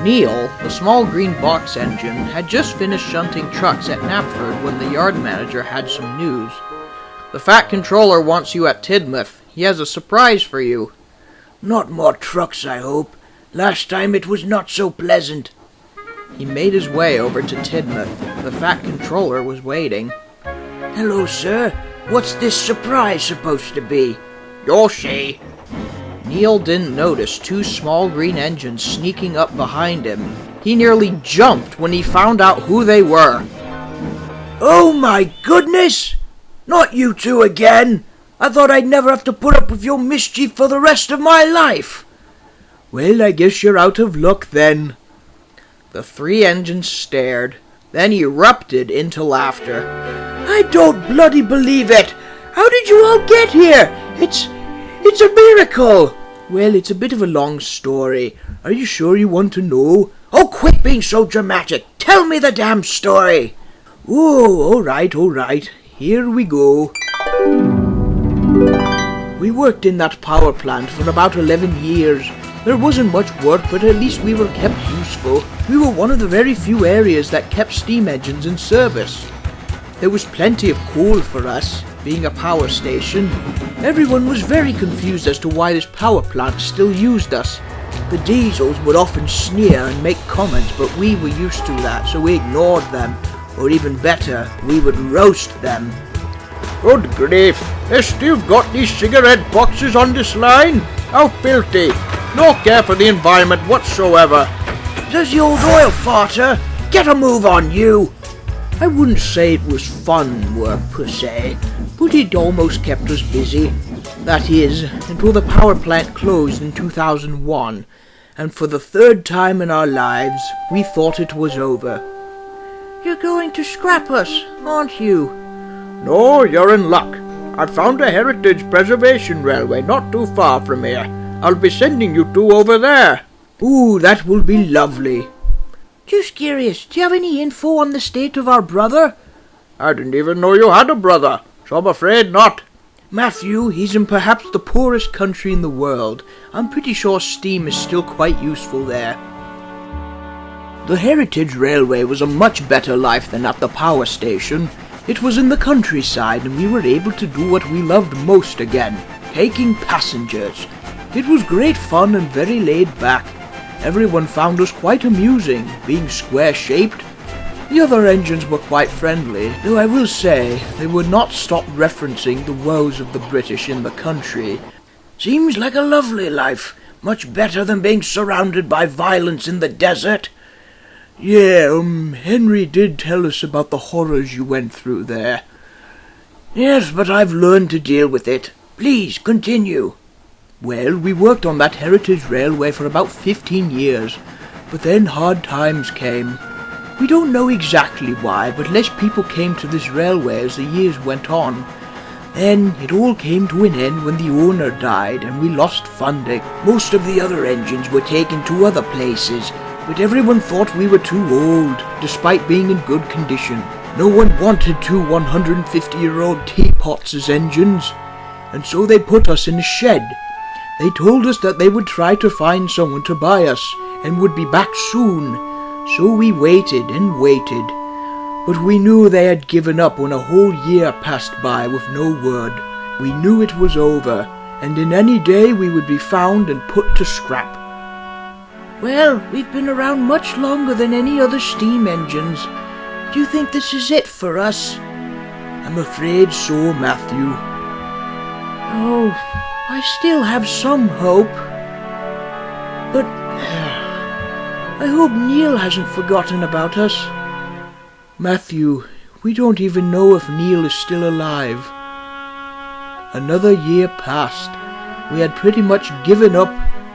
Neil, the small green box engine, had just finished shunting trucks at Knapford when the yard manager had some news. "The Fat Controller wants you at Tidmouth. He has a surprise for you." "Not more trucks, I hope. Last time it was not so pleasant." He made his way over to Tidmouth. The Fat Controller was waiting. "Hello, sir. What's this surprise supposed to be?" "You'll see." Neil didn't notice two small green engines sneaking up behind him. He nearly jumped when he found out who they were. "Oh my goodness! Not you two again! I thought I'd never have to put up with your mischief for the rest of my life." "Well, I guess you're out of luck then." The three engines stared, then erupted into laughter. "I don't bloody believe it! How did you all get here? It's a miracle!" "Well, it's a bit of a long story. Are you sure you want to know?" "Oh, quit being so dramatic! Tell me the damn story!" "Oh, all right. Here we go. We worked in that power plant for about 11 years. There wasn't much work, but at least we were kept useful. We were one of the very few areas that kept steam engines in service. There was plenty of coal for us, being a power station. Everyone was very confused as to why this power plant still used us. The diesels would often sneer and make comments, but we were used to that, so we ignored them. Or even better, we would roast them." "Good grief! They still got these cigarette boxes on this line? How filthy! No care for the environment whatsoever." "Does the old oil farter? Get a move on, you!" I wouldn't say it was fun work per se, but it almost kept us busy. That is, until the power plant closed in 2001, and for the third time in our lives, we thought it was over. "You're going to scrap us, aren't you?" "No, you're in luck. I found a heritage preservation railway not too far from here. I'll be sending you two over there." "Ooh, that will be lovely." "Just curious, do you have any info on the state of our brother?" "I didn't even know you had a brother, so I'm afraid not." "Matthew, he's in perhaps the poorest country in the world. I'm pretty sure steam is still quite useful there." The Heritage Railway was a much better life than at the power station. It was in the countryside, and we were able to do what we loved most again, taking passengers. It was great fun and very laid back. Everyone found us quite amusing, being square-shaped. The other engines were quite friendly, though I will say they would not stop referencing the woes of the British in the country. "Seems like a lovely life, much better than being surrounded by violence in the desert." Yeah, Henry did tell us about the horrors you went through there." "Yes, but I've learned to deal with it. Please, continue." "Well, we worked on that Heritage Railway for about 15 years, but then hard times came. We don't know exactly why, but less people came to this railway as the years went on. Then it all came to an end when the owner died and we lost funding. Most of the other engines were taken to other places, but everyone thought we were too old, despite being in good condition. No one wanted two 150-year-old teapots as engines, and so they put us in a shed. They told us that they would try to find someone to buy us and would be back soon. So we waited and waited. But we knew they had given up when a whole year passed by with no word. We knew it was over, and in any day we would be found and put to scrap." "Well, we've been around much longer than any other steam engines. Do you think this is it for us?" "I'm afraid so, Matthew." "Oh, I still have some hope. But I hope Neil hasn't forgotten about us." Matthew, we don't even know if Neil is still alive. Another year passed. We had pretty much given up,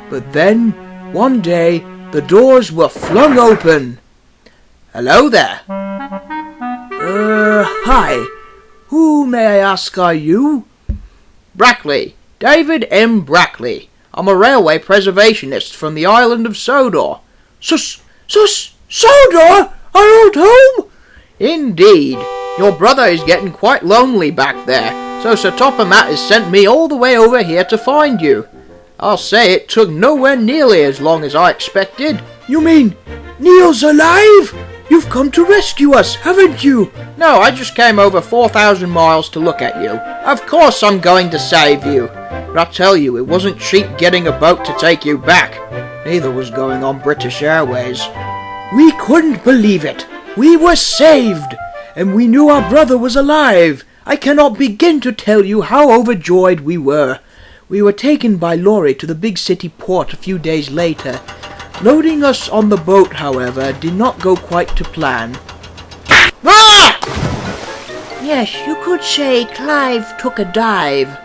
but then, one day, the doors were flung open. Hello there. Hi. Who, may I ask, are you? Brackley. David M. Brackley. I'm a railway preservationist from the island of Sodor. Sodor? Our old home? Indeed. Your brother is getting quite lonely back there, so Sir Topham has sent me all the way over here to find you. I'll say it took nowhere nearly as long as I expected. You mean Neil's alive? You've come to rescue us, haven't you? No, I just came over 4,000 miles to look at you. Of course I'm going to save you. But I tell you, it wasn't cheap getting a boat to take you back. Neither was going on British Airways. We couldn't believe it. We were saved, and we knew our brother was alive. I cannot begin to tell you how overjoyed we were. We were taken by lorry to the big city port a few days later. Loading us on the boat, however, did not go quite to plan. Ah! Yes, you could say Clive took a dive.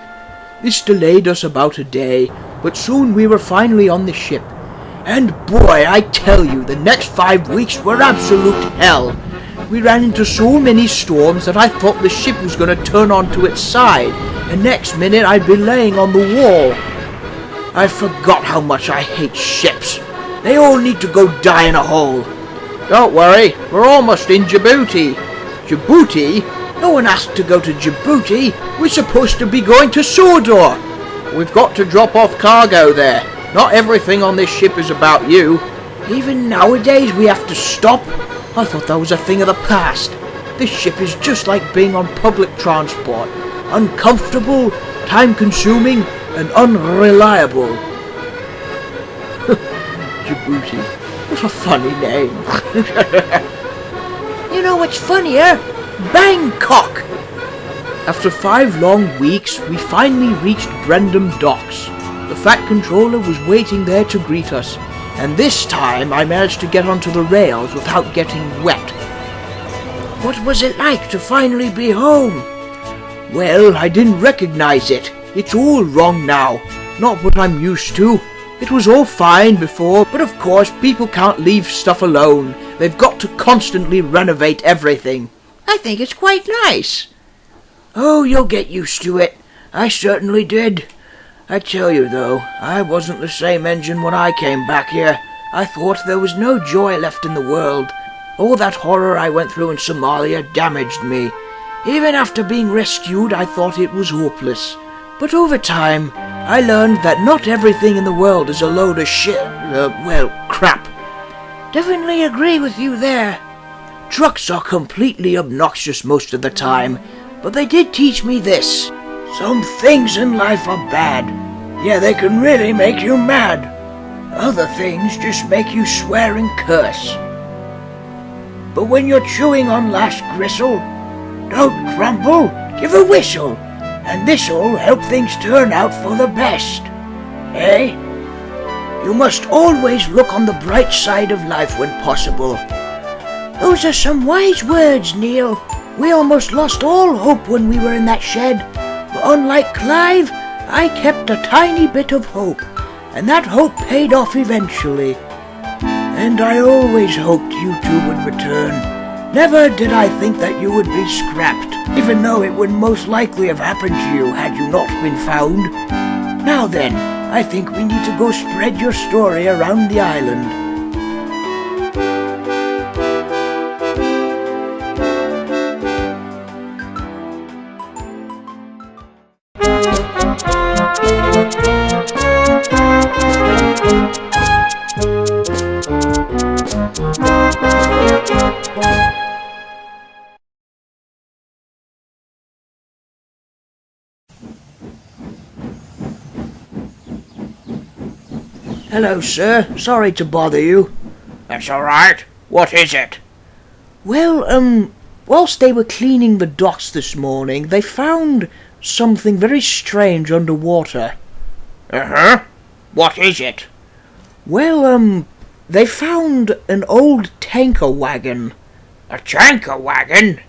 This delayed us about a day, but soon we were finally on the ship. And boy, I tell you, the next 5 weeks were absolute hell. We ran into so many storms that I thought the ship was going to turn onto its side, and next minute I'd be laying on the wall. I forgot how much I hate ships. They all need to go die in a hole. Don't worry, we're almost in Djibouti. Djibouti? No one asked to go to Djibouti. We're supposed to be going to Sodor. We've got to drop off cargo there. Not everything on this ship is about you. Even nowadays we have to stop? I thought that was a thing of the past. This ship is just like being on public transport. Uncomfortable, time-consuming, and unreliable. Djibouti. What a funny name. You know what's funnier? Bangkok! After 5 long weeks, we finally reached Brendam Docks. The Fat Controller was waiting there to greet us, and this time I managed to get onto the rails without getting wet. What was it like to finally be home? Well, I didn't recognize it. It's all wrong now. Not what I'm used to. It was all fine before, but of course people can't leave stuff alone. They've got to constantly renovate everything. I think it's quite nice. Oh, you'll get used to it. I certainly did. I tell you though, I wasn't the same engine when I came back here. I thought there was no joy left in the world. All that horror I went through in Somalia damaged me. Even after being rescued, I thought it was hopeless. But over time, I learned that not everything in the world is a load of crap. Definitely agree with you there. Trucks are completely obnoxious most of the time, but they did teach me this. Some things in life are bad. Yeah, they can really make you mad. Other things just make you swear and curse. But when you're chewing on last gristle, don't grumble, give a whistle, and this'll help things turn out for the best. Eh? You must always look on the bright side of life when possible. Those are some wise words, Neil. We almost lost all hope when we were in that shed. But unlike Clive, I kept a tiny bit of hope, and that hope paid off eventually. And I always hoped you two would return. Never did I think that you would be scrapped, even though it would most likely have happened to you had you not been found. Now then, I think we need to go spread your story around the island. Hello, sir. Sorry to bother you. That's all right. What is it? Well, whilst they were cleaning the docks this morning, they found something very strange underwater. Uh-huh. What is it? Well, they found an old tanker wagon. A tanker wagon?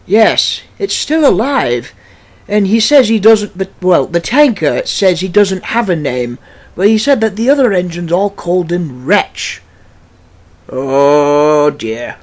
Yes, it's still alive. And he says he doesn't, the tanker says he doesn't have a name, but he said that the other engines all called him Wretch. Oh dear.